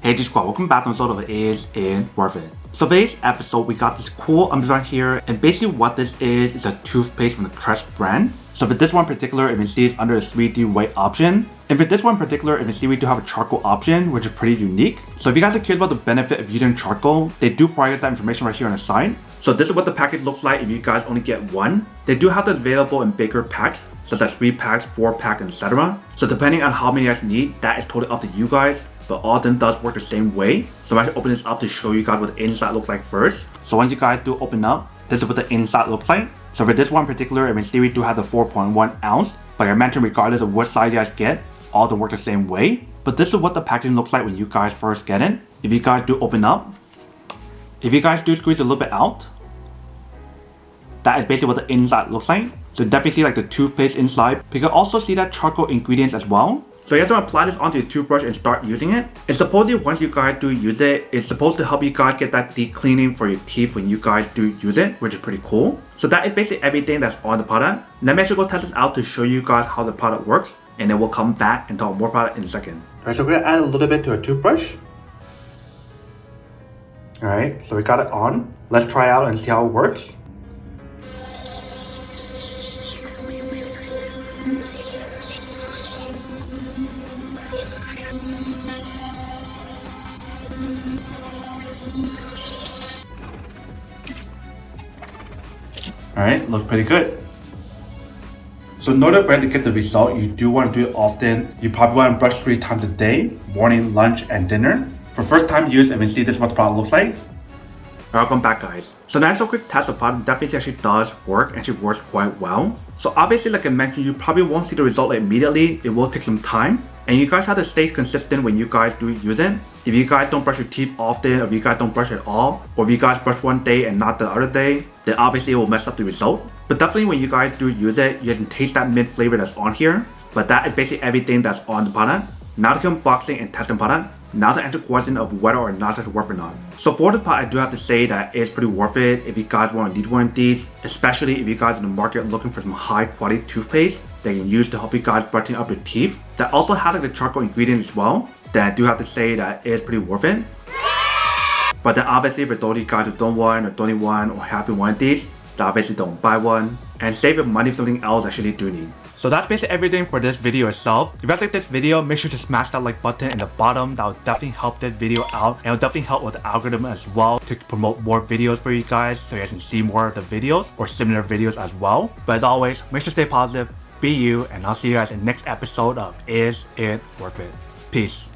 Hey G Squad, welcome back to another episode of Is It Worth It? So today's episode, we got this cool design here, and basically what this is a toothpaste from the Crest brand. So for this one in particular, you can see it's under the 3D white option. And for this one in particular, you can see we do have a charcoal option, which is pretty unique. So if you guys are curious about the benefit of using charcoal, they do provide that information right here on the side. So this is what the package looks like if you guys only get one. They do have it available in bigger packs, such as 3 packs, 4 packs, etc. So depending on how many you guys need, that is totally up to you guys. But all of them does work the same way. So I'm actually open this up to show you guys what the inside looks like first. So once you guys do open up, this is what the inside looks like. So for this one in particular, I mean, we do have the 4.1 ounce. Like I mentioned, regardless of what size you guys get, all of them work the same way. But this is what the packaging looks like when you guys first get it. If you guys do open up, if you guys do squeeze a little bit out, that is basically what the inside looks like. So definitely see like the toothpaste inside. But you can also see that charcoal ingredients as well. So you guys want to apply this onto your toothbrush and start using it. And supposedly once you guys do use it, it's supposed to help you guys get that deep cleaning for your teeth when you guys do use it, which is pretty cool. So that is basically everything that's on the product. Let me actually go test this out to show you guys how the product works, and then we'll come back and talk more about it in a second. Alright, so we're gonna add a little bit to our toothbrush. Alright, so we got it on. Let's try it out and see how it works. Alright, looks pretty good. So in order for you to get the result, you do want to do it often. You probably want to brush 3 times a day, morning, lunch, and dinner. For first time use, and we see this is what the product looks like. Welcome back guys. So now a quick test, the product definitely actually does work and actually works quite well. So obviously like I mentioned, you probably won't see the result immediately. It will take some time. And you guys have to stay consistent when you guys do use it. If you guys don't brush your teeth often, or if you guys don't brush at all, or if you guys brush one day and not the other day, then obviously it will mess up the result. But definitely when you guys do use it, you can taste that mint flavor that's on here. But that is basically everything that's on the product. Now to unboxing and testing product. Now to answer the question of whether or not it's worth it or not. So for this product, I do have to say that it's pretty worth it if you guys want to need one of these, especially if you guys in the market looking for some high quality toothpaste that you can use to help you guys brighten up your teeth. That also has like the charcoal ingredient as well. Then I do have to say that it's pretty worth it. But then obviously for those of you guys who don't want or don't need one or haven't one of these, then obviously don't buy one and save your money for something else that you actually do need. So that's basically everything for this video itself. If you guys like this video, make sure to smash that like button in the bottom. That will definitely help this video out, and it will definitely help with the algorithm as well to promote more videos for you guys so you guys can see more of the videos or similar videos as well. But as always, make sure to stay positive, be you, and I'll see you guys in the next episode of Is It Worth It? Peace.